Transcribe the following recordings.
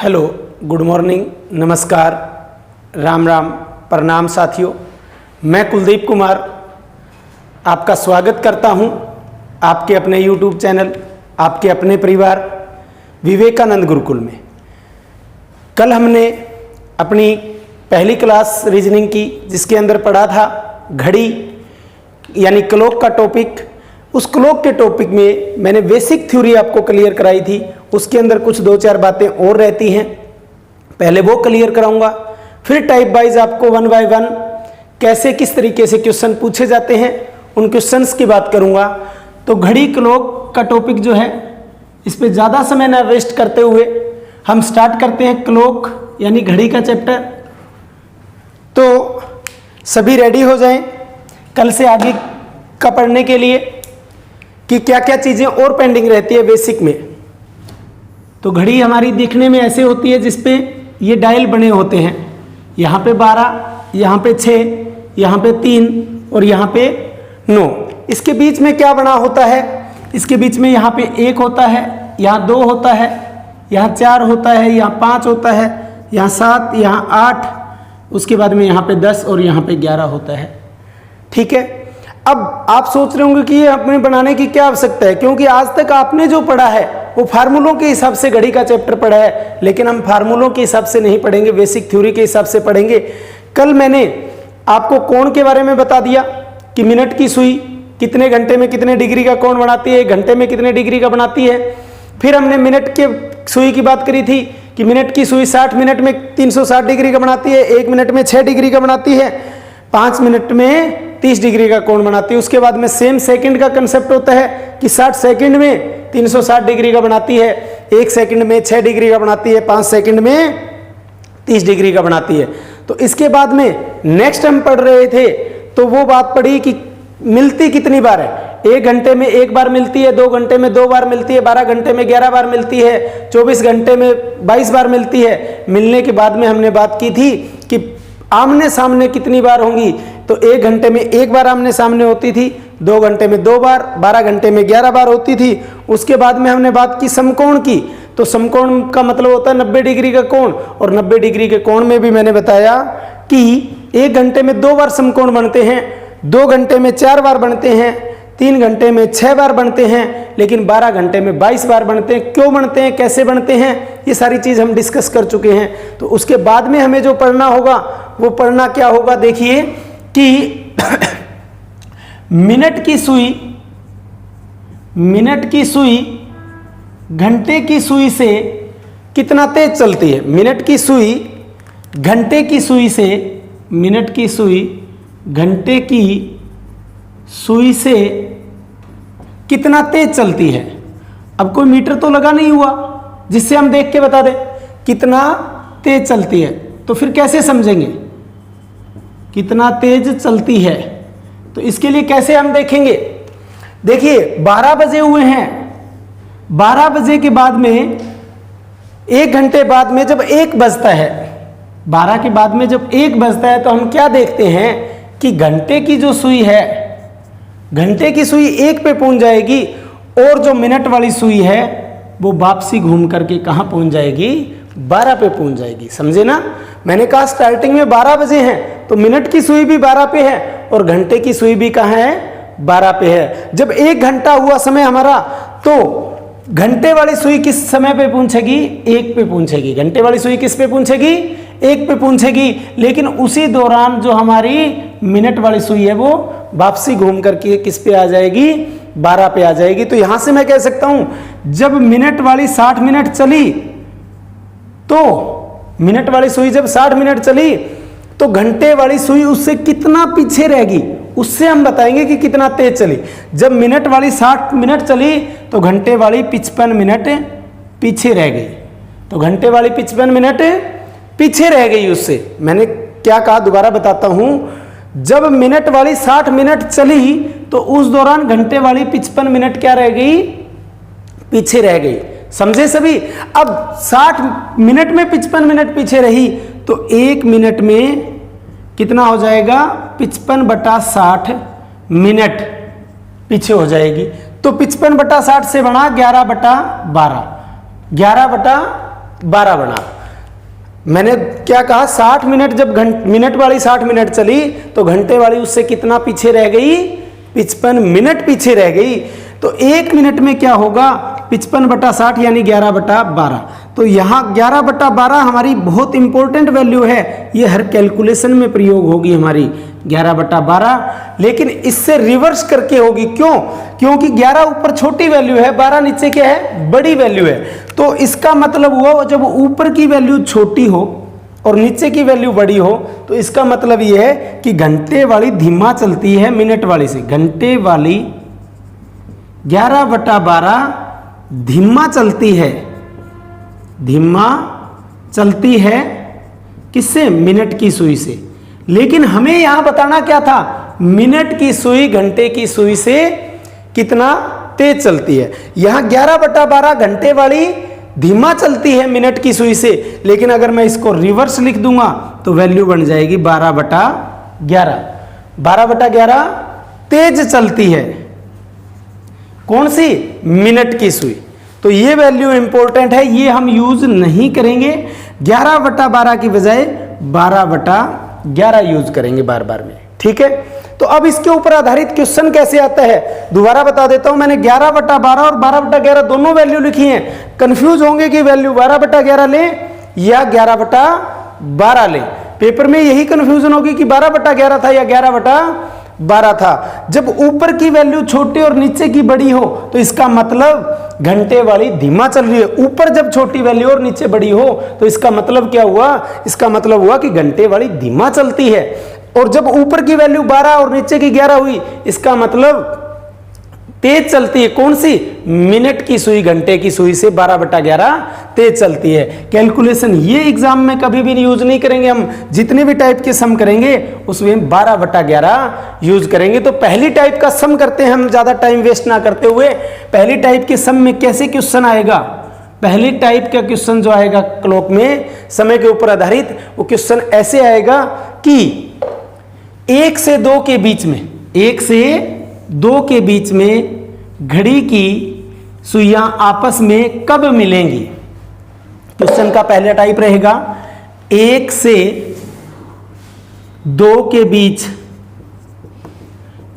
Hello, good morning, नमस्कार, राम राम, प्रणाम साथियों। मैं कुलदीप कुमार आपका स्वागत करता हूं आपके अपने यूट्यूब चैनल, आपके अपने परिवार विवेकानंद गुरुकुल में। कल हमने अपनी पहली क्लास रीजनिंग की, जिसके अंदर पढ़ा था घड़ी यानी क्लॉक का टॉपिक। उस क्लॉक के टॉपिक में मैंने बेसिक थ्योरी आपको क्लियर कराई थी। उसके अंदर कुछ दो चार बातें और रहती हैं, पहले वो क्लियर कराऊंगा, फिर टाइप वाइज आपको वन बाय वन कैसे किस तरीके से क्वेश्चन पूछे जाते हैं उन क्वेश्चंस की बात करूंगा। तो घड़ी क्लॉक का टॉपिक जो है, इस पे ज़्यादा समय न वेस्ट करते हुए हम स्टार्ट करते हैं क्लॉक यानी घड़ी का चैप्टर। तो सभी रेडी हो जाएं कल से आगे का पढ़ने के लिए कि क्या क्या चीज़ें और पेंडिंग रहती है बेसिक में। तो घड़ी हमारी दिखने में ऐसे होती है जिसपे ये डायल बने होते हैं, यहाँ पे 12, यहाँ पे 6, यहाँ पे 3 और यहाँ पे 9। इसके बीच में क्या बना होता है? इसके बीच में यहाँ पे 1 होता है, यहाँ 2 होता है, यहाँ 4 होता है, यहाँ 5 होता है, यहाँ 7, यहाँ 8, उसके बाद में यहाँ पे 10 और यहाँ पे 11 होता है। ठीक है। अब आप सोच रहे होंगे कि ये अपने बनाने की क्या आवश्यकता है, क्योंकि आज तक आपने जो पढ़ा है वो फार्मूलों के हिसाब से घड़ी का चैप्टर पढ़ा है, लेकिन हम फार्मूलों के हिसाब से नहीं पढ़ेंगे, बेसिक थ्योरी के हिसाब से पढ़ेंगे। कल मैंने आपको कोण के बारे में बता दिया कि मिनट की सुई कितने घंटे में कितने डिग्री का कोण बनाती है, 1 घंटे में कितने डिग्री का बनाती है। फिर हमने मिनट के सुई की बात करी थी कि मिनट की सुई 60 मिनट में 360 डिग्री का बनाती है, 1 मिनट में 6 डिग्री का बनाती है, 5 मिनट में 30 डिग्री का कोण बनाती है। उसके बाद में सेम सेकंड का कंसेप्ट होता है कि 60 सेकंड में 360 डिग्री का बनाती है, 1 सेकंड में 6 डिग्री का बनाती है, 5 सेकंड में 30 डिग्री का बनाती है। तो इसके बाद में नेक्स्ट हम पढ़ रहे थे तो वो बात पड़ी कि मिलती कितनी बार है। 1 घंटे में 1 बार मिलती है, 2 घंटे में 2 बार मिलती है, 12 घंटे में 11 बार मिलती है, 24 घंटे में 22 बार मिलती है। मिलने के बाद में हमने बात की थी कि आमने सामने कितनी बार होंगी। तो 1 घंटे में 1 बार आमने सामने होती थी, 2 घंटे में 2 बार, 12 घंटे में 11 बार होती थी। उसके बाद में हमने बात की समकोण की। तो समकोण का मतलब होता है 90 डिग्री का कोण, और 90 डिग्री के कोण में भी मैंने बताया कि 1 घंटे में 2 बार समकोण बनते हैं, 2 घंटे में 4 बार बनते हैं, 3 घंटे में 6 बार बनते हैं, लेकिन 12 घंटे में 22 बार बनते हैं। क्यों बनते हैं, कैसे बनते हैं, ये सारी चीज़ हम डिस्कस कर चुके हैं। तो उसके बाद में हमें जो पढ़ना होगा वो पढ़ना क्या होगा, देखिए कि मिनट की सुई घंटे की सुई से कितना तेज चलती है। मिनट की सुई घंटे की सुई से, मिनट की सुई घंटे की सुई से कितना तेज चलती है। अब कोई मीटर तो लगा नहीं हुआ जिससे हम देख के बता दें कितना तेज चलती है। तो फिर कैसे समझेंगे कितना तेज चलती है? तो इसके लिए कैसे हम देखेंगे, देखिए 12 बजे हुए हैं, 12 बजे के बाद में 1 घंटे बाद में जब 1 बजता है, 12 के बाद में जब 1 बजता है तो हम क्या देखते हैं कि घंटे की जो सुई है, घंटे की सुई 1 पे पहुंच जाएगी, और जो मिनट वाली सुई है वो वापसी घूम करके कहाँ पहुंच जाएगी, 12 पे पहुंच जाएगी। समझे ना? मैंने कहा स्टार्टिंग में 12 बजे हैं तो मिनट की सुई भी 12 पे है और घंटे की सुई भी कहाँ है, 12 पे है। जब 1 घंटा हुआ समय हमारा, तो घंटे वाली सुई किस समय पे पहुंचेगी, 1 पे पहुंचेगी। घंटे वाली सुई किस पे पहुंचेगी, 1 पे पहुंचेगी। लेकिन उसी दौरान जो हमारी मिनट वाली सुई है वो वापसी घूम करके किस पे आ जाएगी, 12 पे आ जाएगी। तो यहां से मैं कह सकता हूं जब मिनट वाली 60 मिनट चली, तो मिनट वाली सुई जब 60 मिनट चली तो घंटे वाली सुई उससे कितना पीछे रहेगी, उससे हम बताएंगे कि कितना तेज चली। जब मिनट वाली 60 मिनट चली तो घंटे वाली 55 मिनट पीछे रह गई। तो घंटे वाली 55 मिनट पीछे रह गई उससे। मैंने क्या कहा, दोबारा बताता हूं। जब मिनट वाली 60 मिनट चली तो उस दौरान घंटे वाली 55 मिनट क्या रह गई, पीछे रह गई। समझे सभी? अब 60 मिनट में 55 मिनट पीछे रही तो 1 मिनट में कितना हो जाएगा, 55/60 मिनट पीछे हो जाएगी। तो 55/60 से बना 11/12, 11/12 बना। मैंने क्या कहा, 60 मिनट, जब मिनट वाली 60 मिनट चली तो घंटे वाली उससे कितना पीछे रह गई, 55 मिनट पीछे रह गई। तो 1 मिनट में क्या होगा, 55/60 यानी 11/12। तो यहाँ 11/12 हमारी बहुत इंपॉर्टेंट वैल्यू है, ये हर कैलकुलेशन में प्रयोग होगी हमारी 11/12, लेकिन इससे रिवर्स करके होगी। क्यों? क्योंकि 11 ऊपर छोटी वैल्यू है, 12 नीचे क्या है, बड़ी वैल्यू है। तो इसका मतलब हुआ जब ऊपर की वैल्यू छोटी हो और नीचे की वैल्यू बड़ी हो, तो इसका मतलब यह है कि घंटे वाली धीमा चलती है मिनट वाली से। घंटे वाली 11/12 धीमा चलती है, धीमा चलती है किससे, मिनट की सुई से। लेकिन हमें यहां बताना क्या था, मिनट की सुई घंटे की सुई से कितना तेज चलती है। यहां 11/12 घंटे वाली धीमा चलती है मिनट की सुई से, लेकिन अगर मैं इसको रिवर्स लिख दूंगा तो वैल्यू बन जाएगी 12/11। 12/11 तेज चलती है, कौन सी, मिनट की सुई। तो ये वैल्यू इंपॉर्टेंट है, ये हम यूज नहीं करेंगे, 11/12 की बजाय 12/11 यूज करेंगे बार बार में, ठीक है। तो अब इसके ऊपर आधारित क्वेश्चन कैसे आता है, दोबारा बता देता हूं। मैंने 11/12 और 12/11 दोनों वैल्यू लिखी हैं। कंफ्यूज होंगे कि वैल्यू 12/11 लें या 11/12 लें। पेपर में यही कंफ्यूजन होगी कि 12/11 था या 11/12 था। जब ऊपर की वैल्यू छोटी और नीचे की बड़ी हो तो इसका मतलब घंटे वाली धीमा चल रही है। ऊपर जब छोटी वैल्यू और नीचे बड़ी हो तो इसका मतलब क्या हुआ, इसका मतलब हुआ कि घंटे वाली धीमा चलती है। और जब ऊपर की वैल्यू 12 और नीचे की 11 हुई, इसका मतलब तेज चलती है, कौन सी, मिनट की सुई घंटे की सुई से 12/11 तेज चलती है। कैलकुलेशन ये एग्जाम में कभी भी यूज नहीं करेंगे हम, जितने भी टाइप के सम करेंगे उसमें 12/11 यूज करेंगे। तो पहली टाइप का सम करते हैं हम, ज्यादा टाइम वेस्ट ना करते हुए। पहली टाइप के सम में कैसे क्वेश्चन आएगा, पहली टाइप का क्वेश्चन जो आएगा क्लॉक में समय के ऊपर आधारित, वो क्वेश्चन ऐसे आएगा कि 1 से 2 के बीच में, 1 से 2 के बीच में घड़ी की सुइयां आपस में कब मिलेंगी। क्वेश्चन का पहला टाइप रहेगा 1 से 2 के बीच,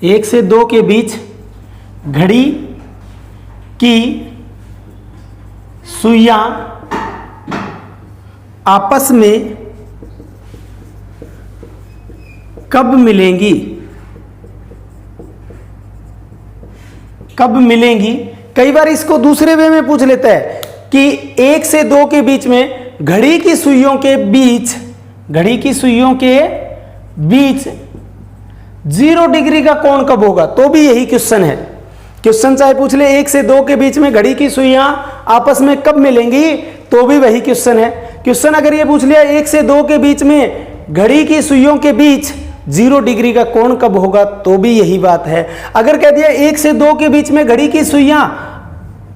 1 से 2 के बीच घड़ी की सुइयां आपस में कब मिलेंगी, कब मिलेंगी। कई बार इसको दूसरे वे में पूछ लेता है कि 1 से 2 के बीच में घड़ी की सुइयों के बीच, घड़ी की सुइयों के बीच 0 डिग्री का कोण कब होगा, तो भी यही क्वेश्चन है। क्वेश्चन चाहे पूछ ले 1 से 2 के बीच में घड़ी की सुइयां आपस में कब मिलेंगी, तो भी वही क्वेश्चन है। क्वेश्चन अगर ये पूछ लिया 1 से 2 के बीच में घड़ी की सुइयों के बीच 0 डिग्री का कोण कब होगा, तो भी यही बात है। अगर कह दिया 1 से 2 के बीच में घड़ी की सुइयां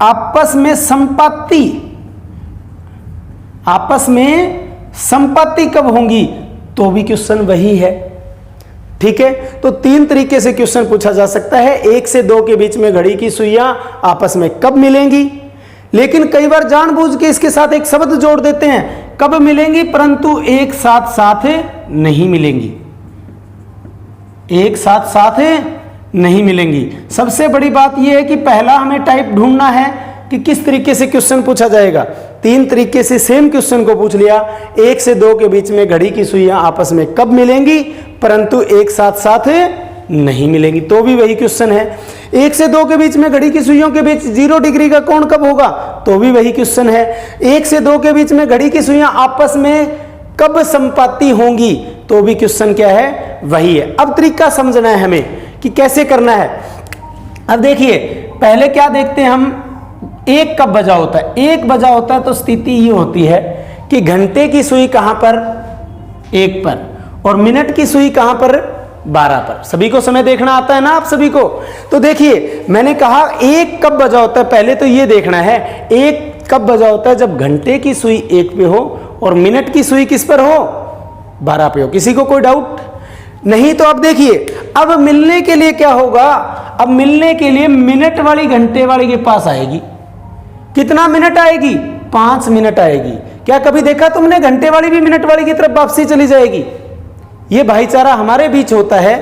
आपस में संपाती, आपस में संपाती कब होंगी, तो भी क्वेश्चन वही है, ठीक है। तो 3 तरीके से क्वेश्चन पूछा जा सकता है। 1 से 2 के बीच में घड़ी की सुइयां आपस में कब मिलेंगी, लेकिन कई बार जानबूझ के इसके साथ एक शब्द जोड़ देते हैं, कब मिलेंगी, परंतु एक साथ साथ नहीं मिलेंगी, एक साथ साथ नहीं मिलेंगी। सबसे बड़ी बात यह है कि पहला हमें टाइप ढूंढना है कि किस तरीके से क्वेश्चन पूछा जाएगा। 3 तरीके से सेम क्वेश्चन को पूछ लिया, 1 से 2 के बीच में घड़ी की सुइयां आपस में कब मिलेंगी, परंतु एक साथ साथ नहीं मिलेंगी, तो भी वही क्वेश्चन है। 1 से 2 के बीच में घड़ी की सुइयों के बीच 0 डिग्री का कोण कब होगा, तो भी वही क्वेश्चन है। 1 से 2 के बीच में घड़ी की सुइयां आपस में कब संपाती होंगी, तो भी क्वेश्चन क्या है, वही है। अब तरीका समझना है हमें कि कैसे करना है। अब देखिए पहले क्या देखते हैं हम, 1 कब बजा होता है। 1 बजा होता है तो स्थिति ये होती है कि घंटे की सुई कहां पर, 1 पर, और मिनट की सुई कहां पर, 12 पर। सभी को समय देखना आता है ना आप सभी को। तो देखिए मैंने कहा 1 कब बजा होता है, पहले तो ये देखना है 1 कब बजा होता है, जब घंटे की सुई 1 पे हो और मिनट की सुई किस पर हो, 12 पे हो। किसी को कोई डाउट नहीं। तो अब देखिए अब मिलने के लिए क्या होगा, अब मिलने के लिए मिनट वाली घंटे वाली के पास आएगी, कितना मिनट आएगी, 5 मिनट आएगी, क्या कभी देखा तुमने घंटे वाली भी मिनट वाली की तरफ वापसी चली जाएगी? ये भाईचारा हमारे बीच होता है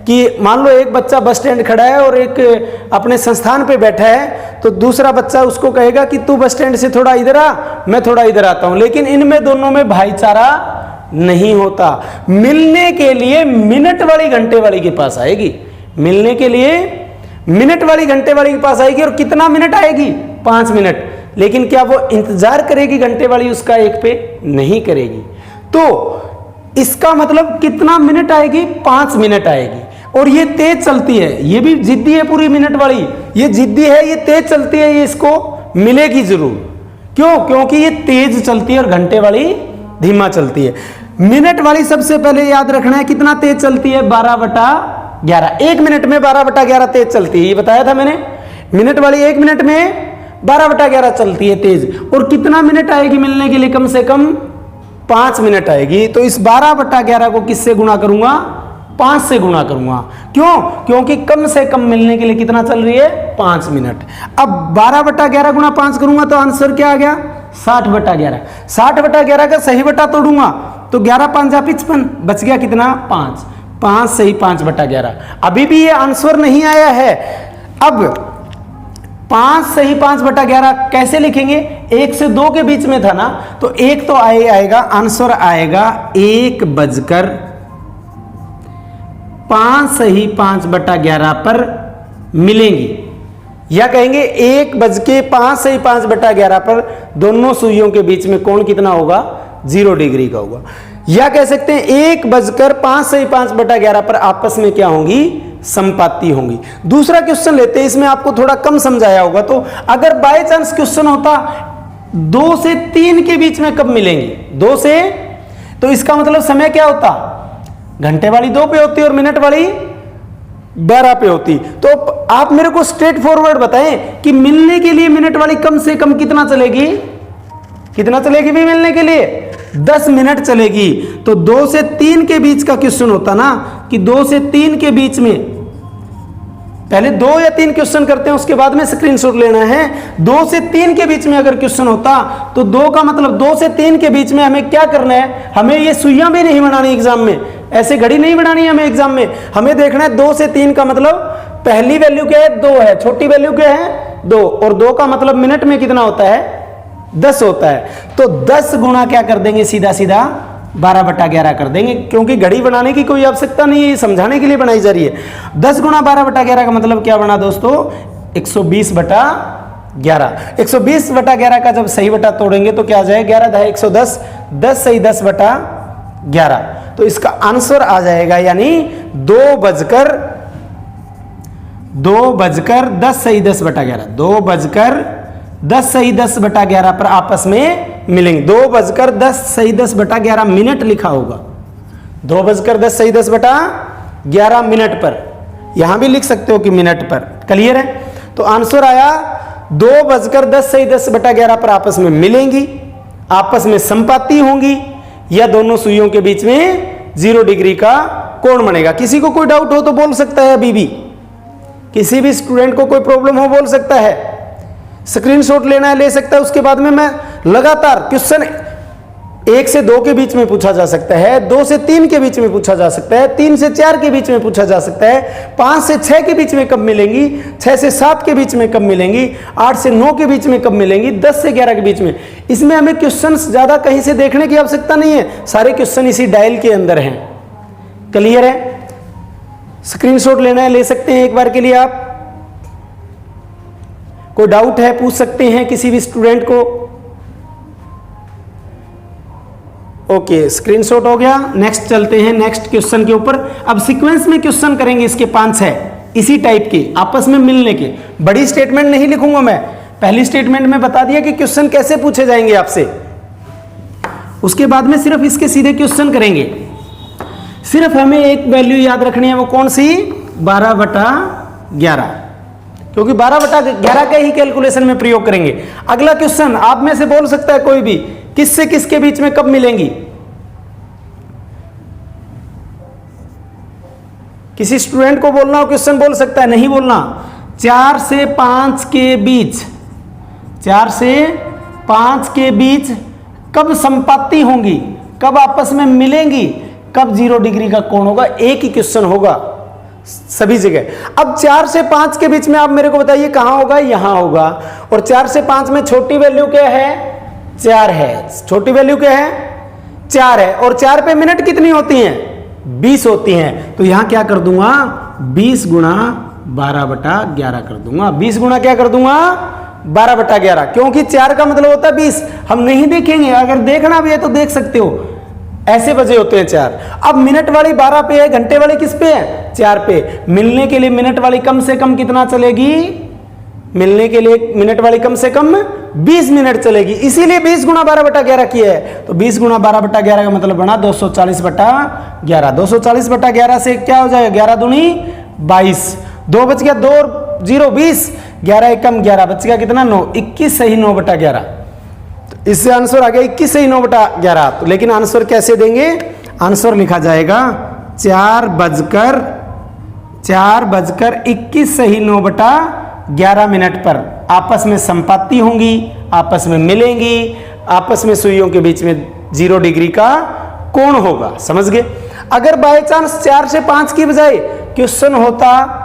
कि मान लो एक बच्चा बस स्टैंड खड़ा है और एक अपने संस्थान पे बैठा है, तो दूसरा बच्चा उसको कहेगा कि तू बस स्टैंड से थोड़ा इधर आ, मैं थोड़ा इधर आता हूं, लेकिन इनमें दोनों में भाईचारा नहीं होता। मिलने के लिए मिनट वाली घंटे वाली के पास आएगी, मिलने के लिए मिनट वाली घंटे वाली के पास आएगी, और कितना मिनट आएगी? 5 मिनट। लेकिन क्या वो इंतजार करेगी घंटे वाली उसका एक पे? नहीं करेगी। तो इसका मतलब कितना मिनट आएगी? 5 मिनट आएगी। और ये तेज चलती है, ये भी जिद्दी है पूरी मिनट वाली, ये जिद्दी है, ये तेज चलती है, ये इसको मिलेगी जरूर। क्यों? क्योंकि ये तेज चलती है और घंटे वाली धीमा चलती है। मिनट वाली सबसे पहले याद रखना है कितना तेज चलती है? 12/11। 1 मिनट में 12/11 तेज चलती है, ये बताया था मैंने। मिनट वाली 1 मिनट में 12/11 चलती है तेज। और कितना मिनट आएगी मिलने के लिए? कम से कम 5 मिनट आएगी। तो इस 12/11 को किससे गुणा करूंगा? 5 से गुणा करूंगा। क्यों? क्योंकि कम से कम मिलने के लिए कितना चल रही है? 5 मिनट। अब 12/11 गुणा 5 करूंगा तो आंसर क्या आ गया? 60/11। 60/11 का सही बटा तोड़ूंगा तो 11 5 जा 55, बच गया कितना? 5। 5 सही 5/11। अभी भी ये आंसर नहीं आया है। अब 5 सही 5/11 कैसे लिखेंगे? 1 से 2 के बीच में था ना, तो 1 तो आएगा, आंसर आएगा 1:5 सही 5/11 पर मिलेंगी। या कहेंगे 1:5 सही 5/11 पर दोनों सुइयों के बीच में कोण कितना होगा? 0 डिग्री का होगा। या कह सकते हैं 1:5 सही 5/11 पर आपस में क्या होंगी? संपाती होंगी। दूसरा क्वेश्चन लेते हैं, इसमें आपको थोड़ा कम समझाया होगा। तो अगर बाय चांस क्वेश्चन होता 2 से 3 के बीच में कब मिलेंगी? 2 से, तो इसका मतलब समय क्या होता? घंटे वाली 2 पे होती और मिनट वाली 12 पे होती। तो आप मेरे को स्ट्रेट फॉरवर्ड बताएं कि मिलने के लिए मिनट वाली कम से कम कितना चलेगी? कितना चलेगी भी मिलने के लिए? 10 मिनट चलेगी। तो 2 से 3 के बीच का क्वेश्चन होता ना, कि 2 से 3 के बीच में, पहले 2 या 3 क्वेश्चन करते हैं उसके बाद में स्क्रीनशॉट लेना है। 2 से 3 के बीच में अगर क्वेश्चन होता तो 2 का मतलब 2 से 3 के बीच में हमें क्या करना है? हमें ये सुइयां भी नहीं बनानी एग्जाम में, ऐसे घड़ी नहीं बनानी है हमें एग्जाम में। हमें देखना है 2 से 3 का मतलब पहली वैल्यू क्या है? 2 है, छोटी वैल्यू क्या है? 2, और 2 का मतलब मिनट में कितना होता है? 10 होता है। तो 10 गुणा क्या कर देंगे? सीधा सीधा 12/11 कर देंगे, क्योंकि घड़ी बनाने की कोई आवश्यकता नहीं है, ये समझाने के लिए बनाई जा रही है। 10 गुणा 12/11 का मतलब क्या बना दोस्तों? 120/11। 120/11 का जब सही बटा तोड़ेंगे तो क्या आ जाएगा? 11 10 110, 10 सही 10/11। तो इसका आंसर आ जाएगा यानी 2:10 सही 10/11। 2:10 सही 10/11 पर आपस में मिलेंगे। 2:10 सही 10/11 मिनट लिखा होगा। 2:10 सही 10/11 मिनट पर, यहां भी लिख सकते हो कि मिनट पर। क्लियर है? तो आंसर आया 2:10 सही 10/11 पर आपस में मिलेंगी, आपस में संपाती होंगी, या दोनों सुइयों के बीच में 0 डिग्री का कोण बनेगा। किसी को कोई डाउट हो तो बोल सकता है, अभी भी किसी भी स्टूडेंट को कोई प्रॉब्लम हो बोल सकता है, स्क्रीनशॉट लेना है ले सकता है। उसके बाद में मैं लगातार क्वेश्चन 1 से 2 के बीच में पूछा जा सकता है, 2 से 3 के बीच में पूछा जा सकता है, 3 से 4 के बीच में पूछा जा सकता है, 5 से 6 के बीच में कब मिलेंगी, 6 से 7 के बीच में कब मिलेंगी, 8 से 9 के बीच में कब मिलेंगी, 10 से 11 के बीच में। इसमें हमें क्वेश्चन ज्यादा कहीं से देखने की आवश्यकता नहीं है, सारे क्वेश्चन इसी डायल के अंदर हैं। क्लियर है? स्क्रीनशॉट लेना है ले सकते हैं एक बार के लिए। आप कोई डाउट है पूछ सकते हैं किसी भी स्टूडेंट को। ओके, स्क्रीनशॉट हो गया। नेक्स्ट चलते हैं नेक्स्ट क्वेश्चन के ऊपर। अब सीक्वेंस में क्वेश्चन करेंगे इसके 5-6 इसी टाइप के आपस में मिलने के। बड़ी स्टेटमेंट नहीं लिखूंगा मैं, पहली स्टेटमेंट में बता दिया कि क्वेश्चन कैसे पूछे जाएंगे आपसे, उसके बाद में सिर्फ इसके सीधे क्वेश्चन करेंगे। सिर्फ हमें एक वैल्यू याद रखनी है, वो कौन सी? 12/11, क्योंकि 12/11 का ही कैलकुलेशन में प्रयोग करेंगे। अगला क्वेश्चन आप में से बोल सकता है कोई भी, किससे किसके बीच में कब मिलेंगी? किसी स्टूडेंट को बोलना हो क्वेश्चन बोल सकता है, नहीं बोलना। 4 से 5 के बीच, 4 से 5 के बीच कब संपाती होंगी, कब आपस में मिलेंगी, कब 0 डिग्री का कोण होगा, एक ही क्वेश्चन होगा सभी जगह। अब 4 से 5 के बीच में आप मेरे को बताइए कहां होगा, यहां होगा। और 4 से 5 में छोटी वैल्यू क्या है, 4 है। छोटी वैल्यू क्या है, 4 है। और 4 पे मिनट कितनी होती हैं, 20 होती हैं। तो यहां क्या कर दूंगा, 20 गुणा 12/11 कर दूंगा। 20 गुणा क्या कर दूंगा, 12/11, क्योंकि 4 का मतलब होता है 20। हम नहीं देखेंगे, अगर देखना भी है तो देख सकते हो, ऐसे बजे होते हैं 4। अब मिनट वाली 12 पे है, घंटे वाली किस पे है, 4 पे। मिलने के लिए मिनट वाली कम से कम कितना चलेगी, मिलने के लिए मिनट वाली कम से कम 20 मिनट चलेगी, इसीलिए 20 गुणा 12/11 किया है। तो 20 गुणा 12/11 का मतलब बना 240/11। 240/11 से क्या हो जाएगा, 11 दूनी 22, 2 बच गया, 2 और 0 20, 11 एकम 11, बच गया कितना 9, 21 सही 9/11। तो इससे आंसर आ गया 21 सही 9/11। तो लेकिन आंसर कैसे देंगे, आंसर लिखा जाएगा 4:21 सही 9/11 मिनट पर आपस में संपाती होंगी, आपस में मिलेंगी, आपस में सुइयों के बीच में 0 डिग्री का कोण होगा। समझ गए। अगर बाय चांस 4 से 5 की बजाय क्वेश्चन होता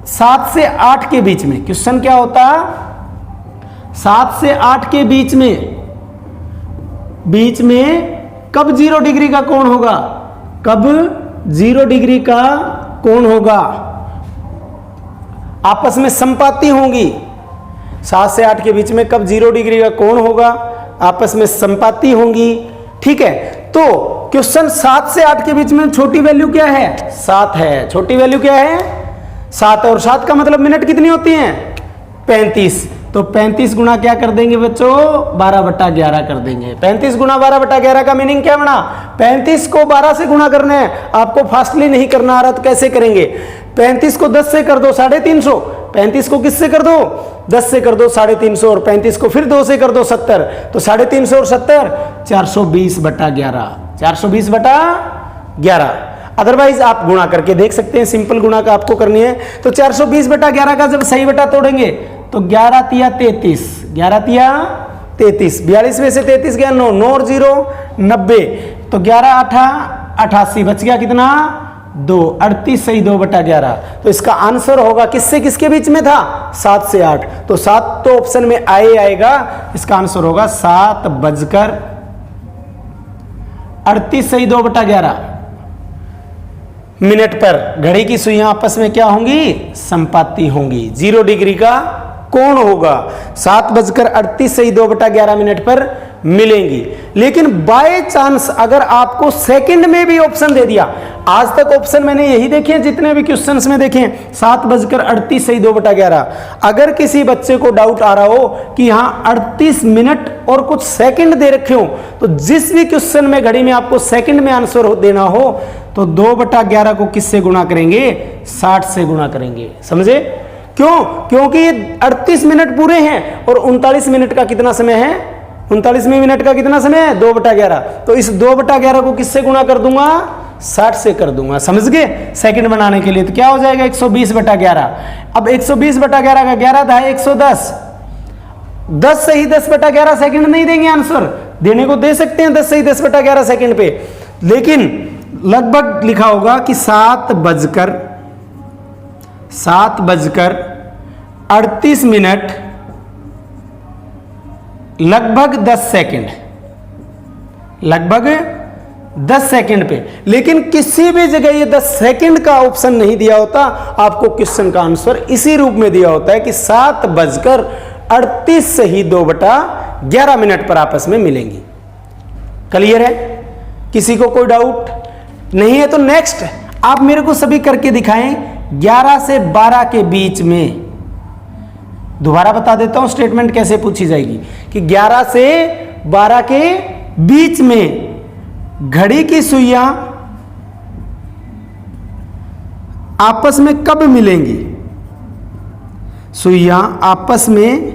7 से 8 के बीच में, क्वेश्चन क्या होता 7 से 8 के बीच में कब 0 डिग्री का कोण होगा, कब 0 डिग्री का कोण होगा, आपस में संपाती होंगी। 7 से 8 के बीच में कब 0 डिग्री का कोण होगा, आपस में संपाती होंगी। ठीक है, तो क्वेश्चन 7 से 8 के बीच में छोटी वैल्यू क्या है, 7 है। छोटी वैल्यू क्या है, 7 है। और 7 का मतलब मिनट कितनी होती हैं, 35। तो 35 गुणा क्या कर देंगे बच्चों, 12/11 कर देंगे। 35 गुणा 12/11 का मीनिंग क्या बना, 35 को 12 से गुणा करना है। आपको फास्टली नहीं करना आ रहा तो कैसे करेंगे, 35 को 10 से कर दो 350, 35 को किससे कर दो, 10 से कर दो 350, और 35 को फिर 2 से कर दो 70। तो 350 और 70 420/11, 420/11। अदरवाइज आप गुणा करके देख सकते हैं, सिंपल गुणा का आपको करनी है। तो 420/11 का जब सही बटा तोड़ेंगे तो 11 तिया 33, 11 तिया 33, 42 में से 33 गया 9, 9 और 0 90, तो 11 8 88, बच गया कितना 2, 38 सही 2/11। तो इसका आंसर होगा किससे किसके बीच में था, 7 से 8। तो 7 तो ऑप्शन में आएगा, इसका आंसर होगा 7:38 सही 2/11 मिनट पर घड़ी की सुइयां आपस में क्या होंगी, संपाती होंगी, 0 डिग्री का कोण होगा। 7:38 सही 2/11 मिनट पर मिलेंगी। लेकिन बाय चांस अगर आपको सेकंड में भी ऑप्शन दे दिया, आज तक ऑप्शन मैंने यही देखे हैं जितने भी क्वेश्चंस में देखे, 7:38 सही 2/11। अगर किसी बच्चे को डाउट आ रहा हो कि यहाँ 38 मिनट और कुछ सेकंड दे रखे हो, तो जिस भी क्वेश्चन में घड़ी में आपको सेकंड में आंसर देना हो तो 2/11 को किससे गुणा करेंगे, 60 से गुणा करेंगे। समझे क्यों, क्योंकि 38 मिनट पूरे हैं और 39 मिनट का कितना समय है, 39वें मिनट का कितना समय है, 2/11। तो इस 2/11 को किससे गुणा कर दूंगा, 60 से कर दूंगा। समझ गए, सेकंड बनाने के लिए तो क्या हो जाएगा 120/11। अब 120/11 का 11 था 110, 10 सही 10/11 सेकंड नहीं देंगे, आंसर देने को दे सकते हैं 10 सही 10/11 सेकंड पे, लेकिन लगभग लिखा होगा कि 7:38 मिनट लगभग 10 सेकंड, लगभग 10 सेकंड पे। लेकिन किसी भी जगह ये 10 सेकंड का ऑप्शन नहीं दिया होता, आपको क्वेश्चन का आंसर इसी रूप में दिया होता है कि 7:38 सही 2/11 मिनट पर आपस में मिलेंगी। क्लियर है, किसी को कोई डाउट नहीं है तो नेक्स्ट आप मेरे को सभी करके दिखाएं। 11 से 12 के बीच में, दोबारा बता देता हूं स्टेटमेंट कैसे पूछी जाएगी कि 11 से 12 के बीच में घड़ी की सुइयां आपस में कब मिलेंगी, सुइयां आपस में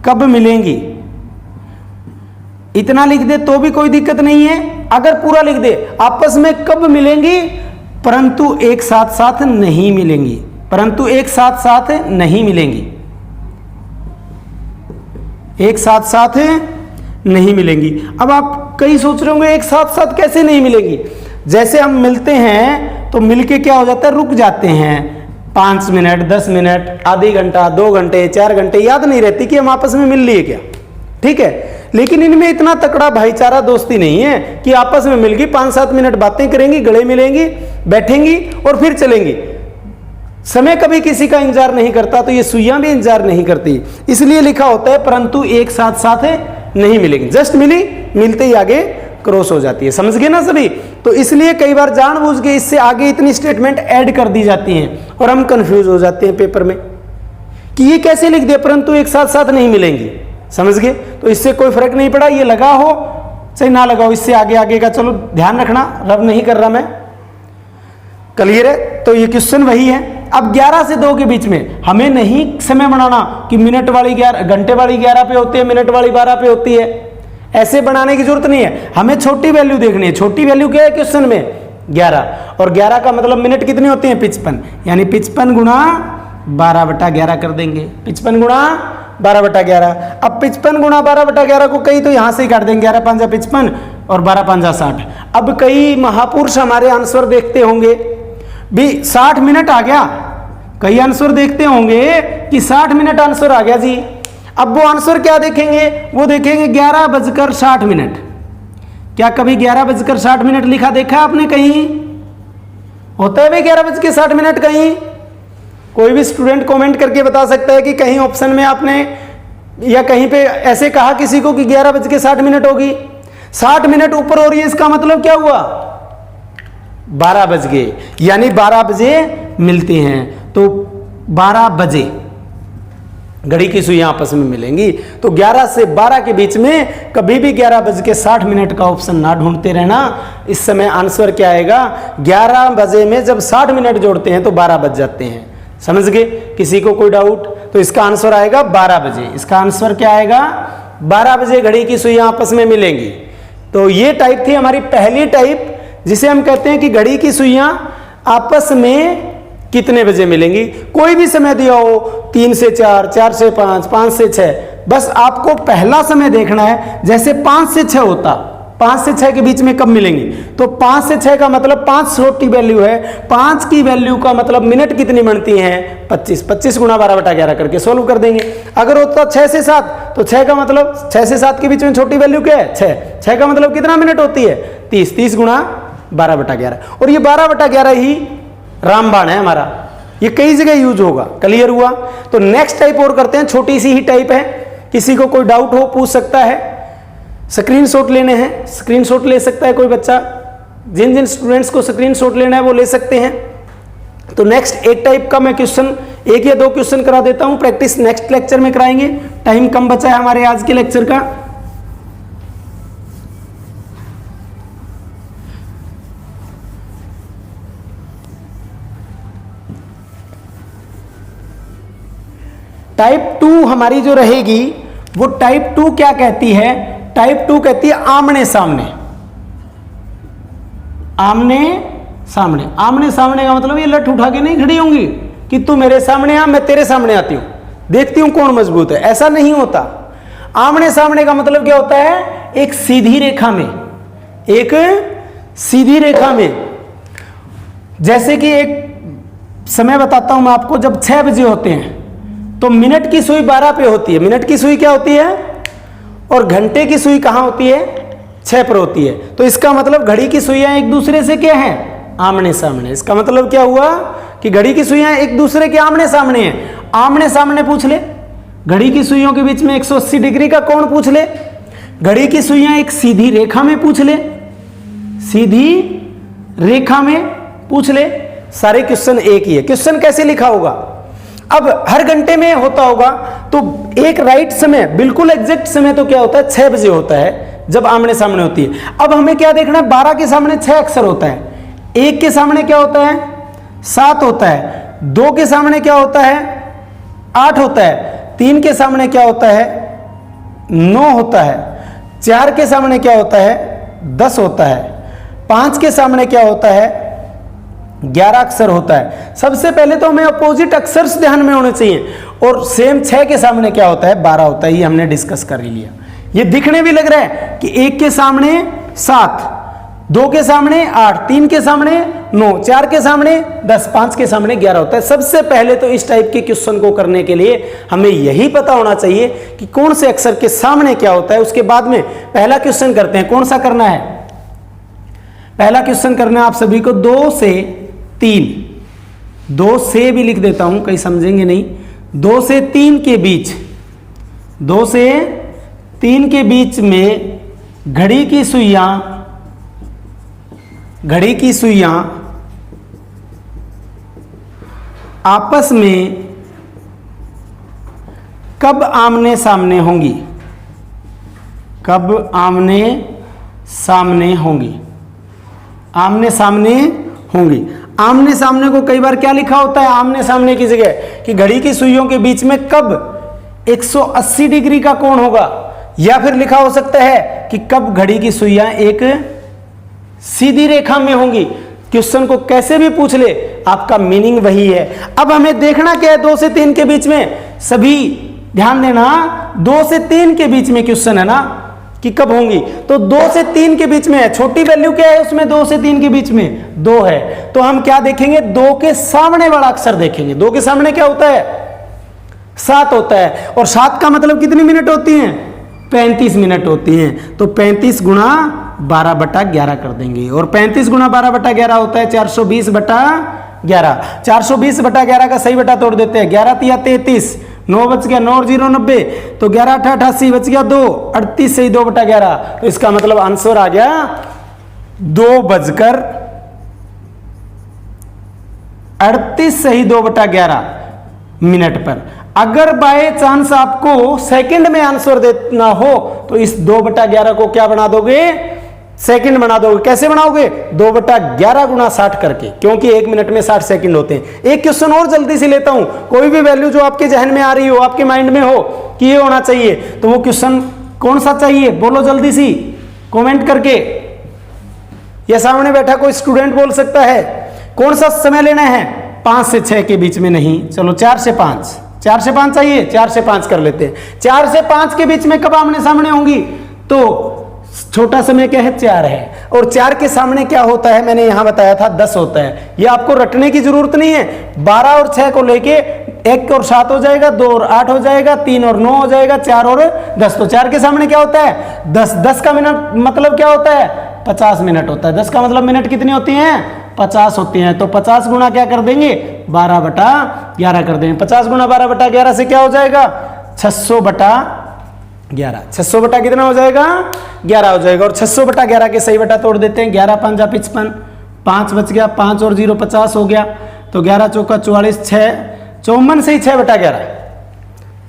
कब मिलेंगी। इतना लिख दे तो भी कोई दिक्कत नहीं है, अगर पूरा लिख दे आपस में कब मिलेंगी, परंतु एक साथ साथ नहीं मिलेंगी, परंतु एक साथ साथ नहीं मिलेंगी। एक साथ साथ नहीं मिलेंगी। अब आप कई सोच रहे होंगे एक साथ साथ कैसे नहीं मिलेंगी। जैसे हम मिलते हैं तो मिलके क्या हो जाता है, रुक जाते हैं 5 मिनट 10 मिनट आधी घंटा 2 घंटे 4 घंटे, याद नहीं रहती कि हम आपस में मिल लिए क्या, ठीक है। लेकिन इनमें इतना तकड़ा भाईचारा दोस्ती नहीं है कि आपस में मिलगी 5-7 मिनट बातें करेंगी, गले मिलेंगी, बैठेंगी और फिर चलेंगी। समय कभी किसी का इंतजार नहीं करता, तो ये सुइयां भी इंतजार नहीं करती, इसलिए लिखा होता है परंतु एक साथ साथ नहीं मिलेंगी। जस्ट मिली, मिलते ही आगे क्रॉस हो जाती है। समझ गए ना सभी। तो इसलिए कई बार जानबूझ के इससे आगे इतनी स्टेटमेंट ऐड कर दी जाती हैं और हम कंफ्यूज हो जाते हैं पेपर में कि ये कैसे लिख दिया परंतु एक साथ साथ नहीं मिलेंगी। समझ गए। तो इससे कोई फर्क नहीं पड़ा, ये लगा हो चाहे ना लगाओ, इससे आगे आगे का चलो ध्यान रखना, रब नहीं कर रहा मैं। क्लियर है। तो ये क्वेश्चन वही है। अब 11 से 2 के बीच में हमें नहीं समय बनाना कि मिनट वाली 11, घंटे वाली 11 पे होती है, मिनट वाली 12 पे होती है, ऐसे बनाने की जरूरत नहीं है। हमें छोटी वैल्यू देखनी है। छोटी वैल्यू क्या है क्वेश्चन में, 11, और 11 का मतलब मिनट कितने होते हैं, 55, यानी 55 गुणा 12/11 कर देंगे। 55 गुणा 12/11। अब 55 गुणा 12/11 को कई तो यहां से ही काट देंगे, 11 5 55 और 12 5 60। अब कई महापुरुष हमारे आंसर देखते होंगे भी 60 मिनट आ गया, कई आंसर देखते होंगे कि 60 मिनट आंसर आ गया जी। अब वो आंसर क्या देखेंगे, वो देखेंगे 11:60। क्या कभी 11:60 लिखा देखा आपने कहीं, होता है भाई 11:60 कहीं? कोई भी स्टूडेंट कमेंट करके बता सकता है कि कहीं ऑप्शन में आपने या कहीं पे ऐसे कहा किसी को कि 11:60 होगी। 60 मिनट ऊपर हो रही है, इसका मतलब क्या हुआ, 12 बज गए, यानी 12 बजे मिलते हैं। तो 12 बजे घड़ी की सुइयां आपस में मिलेंगी। तो 11 से 12 के बीच में कभी भी 11:60 का ऑप्शन ना ढूंढते रहना। इस समय आंसर क्या आएगा, 11 बजे में जब 60 मिनट जोड़ते हैं तो 12 बज जाते हैं। समझ गए। किसी को कोई डाउट, तो इसका आंसर आएगा 12 बजे। इसका आंसर क्या आएगा, 12 बजे घड़ी की सुइयां आपस में मिलेंगी। तो ये टाइप थी हमारी पहली टाइप, जिसे हम कहते हैं कि घड़ी की सुइयां आपस में कितने बजे मिलेंगी। कोई भी समय दिया हो, 3 से 4, 4 से 5, 5 से 6, बस आपको पहला समय देखना है। जैसे 5 से 6 होता, 5 से 6 के बीच में कब मिलेंगी, तो 5 से 6 का मतलब 5 छोटी वैल्यू है, 5 की वैल्यू का मतलब मिनट कितनी बनती हैं, 25। 25 गुणा 12/11 करके सोल्व कर देंगे। अगर होता 6 से 7, तो 6 का मतलब 6 से 7 के बीच में छोटी वैल्यू क्या है, 6। 6 का मतलब कितना मिनट होती है, 30। 30 गुणा 12/11। और ये 12/11 ही रामबाण है हमारा, ये कई जगह यूज होगा। क्लियर हुआ। तो नेक्स्ट टाइप और करते हैं, छोटी सी ही टाइप है। किसी को कोई डाउट हो पूछ सकता है, स्क्रीनशॉट लेने हैं, स्क्रीनशॉट ले सकता है कोई बच्चा। जिन जिन स्टूडेंट्स को स्क्रीनशॉट लेना है वो ले सकते हैं। तो नेक्स्ट एक टाइप का मैं क्वेश्चन, 1 या 2 क्वेश्चन करा देता हूं, प्रैक्टिस नेक्स्ट लेक्चर में कराएंगे। टाइम कम बचा है हमारे आज के लेक्चर का। टाइप 2 हमारी जो रहेगी वो टाइप 2 क्या कहती है, टाइप 2 कहती है आमने सामने। आमने सामने, आमने सामने का मतलब ये लठ उठा के नहीं खड़ी होंगी कि तू मेरे सामने आ, मैं तेरे सामने आती हूं, देखती हूं कौन मजबूत है, ऐसा नहीं होता। आमने सामने का मतलब क्या होता है, एक सीधी रेखा में, एक सीधी रेखा में। जैसे कि एक समय बताता हूं मैं आपको, जब 6 बजे होते हैं तो मिनट की सुई 12 पे होती है। मिनट की सुई क्या होती है, और घंटे की सुई कहां होती है, 6 पर होती है। तो इसका मतलब घड़ी की सुइयां एक दूसरे से क्या है, आमने सामने। इसका मतलब क्या हुआ कि घड़ी की सुइयां एक दूसरे के आमने सामने हैं। आमने सामने पूछ ले, घड़ी की सुइयों के बीच में 180 डिग्री का कोण पूछ ले, घड़ी की सुइयां एक सीधी रेखा में पूछ ले, सीधी रेखा में पूछ ले। सारे क्वेश्चन एक ही है। क्वेश्चन कैसे लिखा होगा, अब हर घंटे में होता होगा तो एक राइट समय, बिल्कुल एग्जैक्ट समय तो क्या होता है, 6 बजे होता है जब आमने सामने होती है। अब हमें क्या देखना है, 12 के सामने 6 अक्षर होता है, 1 के सामने क्या होता है, 7 होता है, 2 के सामने क्या होता है, 8 होता है, 3 के सामने क्या होता है, 9 होता है, 4 के सामने क्या होता है, 10 होता है, 5 के सामने क्या होता है, 11 अक्षर होता है। सबसे पहले तो हमें अपोजिट अक्षर ध्यान में होने चाहिए, और सेम 6 के सामने क्या होता है, 12 होता है। ये हमने डिस्कस कर ही लिया। ये दिखने भी लग रहा है कि 1 के सामने 7, 2 के सामने 8, 3 के सामने 9, 4 के सामने 10, 5 के सामने 11 होता है। सबसे पहले तो इस टाइप के क्वेश्चन को करने के लिए हमें यही पता होना चाहिए कि कौन से अक्षर के सामने क्या होता है। उसके बाद में पहला क्वेश्चन करते हैं। कौन सा करना है? पहला क्वेश्चन करना है आप सभी को 2 से 3, 2 से भी लिख देता हूं, कहीं समझेंगे नहीं। 2 से 3 के बीच, 2 से 3 के बीच में घड़ी की सुइयां आपस में कब आमने सामने होंगी? कब आमने सामने होंगी? आमने सामने होंगी। आमने सामने को कई बार क्या लिखा होता है आमने सामने की जगह, कि घड़ी की सुइयों के बीच में कब 180 डिग्री का कोण होगा, या फिर लिखा हो सकता है कि कब घड़ी की सुइयां एक सीधी रेखा में होंगी। क्वेश्चन को कैसे भी पूछ ले, आपका मीनिंग वही है। अब हमें देखना क्या है, 2 से 3 के बीच में, सभी ध्यान देना, 2 से 3 के बीच में क्वेश्चन है ना कि कब होंगी। तो 2 से 3 के बीच में है, छोटी वैल्यू क्या है उसमें, 2 से 3 के बीच में 2 है। तो हम क्या देखेंगे, 2 के सामने वाला अक्षर देखेंगे। 2 के सामने क्या होता है, 7 होता है। और 7 का मतलब कितनी मिनट होती हैं, 35 मिनट होती हैं। तो 35 गुणा 12/11 कर देंगे, और 35 गुणा 12/11 होता है 420/11। 420/11 का सही बटा तोड़ देते हैं। 11 तिया 33, 9 बच गया, 9 और 0 90, तो 11 8 88 बच गया 2, 38 सही 2/11। तो इसका मतलब आंसर आ गया 2:38 सही 2/11 मिनट पर। अगर बाय चांस आपको सेकंड में आंसर देना हो तो इस 2/11 को क्या बना दोगे, सेकंड बना दोगे। कैसे बनाओगे, 2/11 गुणा 60 करके, क्योंकि 1 मिनट में 60 सेकंड होते हैं। एक क्वेश्चन और जल्दी से लेता हूं, कोई भी वैल्यू जो आपके जहन में आ रही हो, आपके माइंड में हो कि ये होना चाहिए, तो वो क्वेश्चन कौन सा चाहिए, बोलो जल्दी सी कमेंट करके, या सामने बैठा कोई स्टूडेंट बोल सकता है। कौन सा समय लेना है, 5 से 6 के बीच में नहीं, चलो 4 से 5, 4 से 5 चाहिए, 4 से 5 कर लेते हैं। 4 से 5 के बीच में कब आमने सामने होंगी, तो छोटा समय क्या है, 4 है। और 4 के सामने क्या होता है, मैंने यहां बताया था 10 होता है। ये आपको रटने की जरूरत नहीं है। 12 और 6 को लेके 1 और 7 हो जाएगा, 2 और 8 हो जाएगा, 3 और 9 हो जाएगा, 4 और 10। तो 4 के सामने क्या होता है, 10। 10 का मिनट मतलब क्या होता है, 50 मिनट होता है। 10 का मतलब मिनट कितनी होती हैं, 50 होती हैं। तो 50 गुणा क्या कर देंगे, 12/11 कर देंगे। 50 गुणा 12/11 से क्या हो जाएगा, 600/11। 600 कितना हो जाएगा, 11 हो जाएगा। और 600/11 के सही बटा तोड़ देते हैं। 11 5 जा 55, 5 बच गया, 5 और 0 50 हो गया। तो 11 चौका 44, 6 54 से ही 6/11।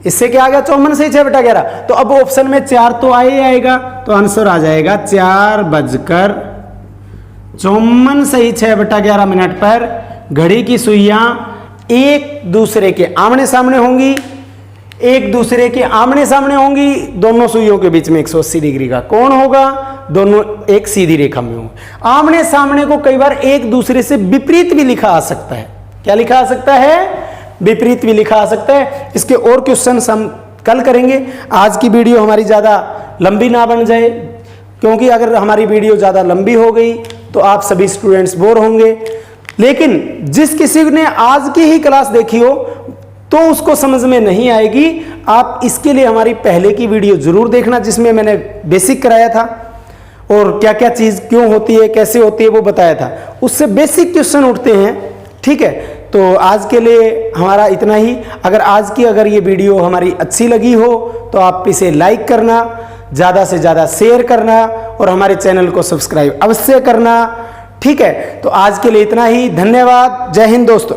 इससे क्या आ गया, 54 से ही 6/11। तो अब ऑप्शन में 4 तो आएगा, तो आंसर आ जाएगा 4:54 से ही 6/11 मिनट पर घड़ी की सुइयां एक दूसरे के आमने सामने होंगी। एक दूसरे के आमने सामने होंगी, दोनों सुइयों के बीच में 180 डिग्री का कोण होगा, दोनों एक सीधी रेखा में होंगे। आमने सामने को कई बार एक दूसरे से विपरीत भी लिखा आ सकता है। क्या लिखा आ सकता है, विपरीत भी लिखा आ सकता है। इसके और क्वेश्चन हम कल करेंगे। आज की वीडियो हमारी ज़्यादा लंबी ना बन जाए, क्योंकि अगर हमारी वीडियो ज़्यादा लंबी हो गई तो आप सभी स्टूडेंट्स बोर होंगे। लेकिन जिस किसी ने आज की ही क्लास देखी हो तो उसको समझ में नहीं आएगी। आप इसके लिए हमारी पहले की वीडियो जरूर देखना, जिसमें मैंने बेसिक कराया था और क्या क्या चीज़ क्यों होती है, कैसे होती है, वो बताया था। उससे बेसिक क्वेश्चन उठते हैं, ठीक है। तो आज के लिए हमारा इतना ही। अगर ये वीडियो हमारी अच्छी लगी हो तो आप इसे लाइक करना, ज़्यादा से ज़्यादा शेयर करना और हमारे चैनल को सब्सक्राइब अवश्य करना, ठीक है। तो आज के लिए इतना ही। धन्यवाद। जय हिंद दोस्तों।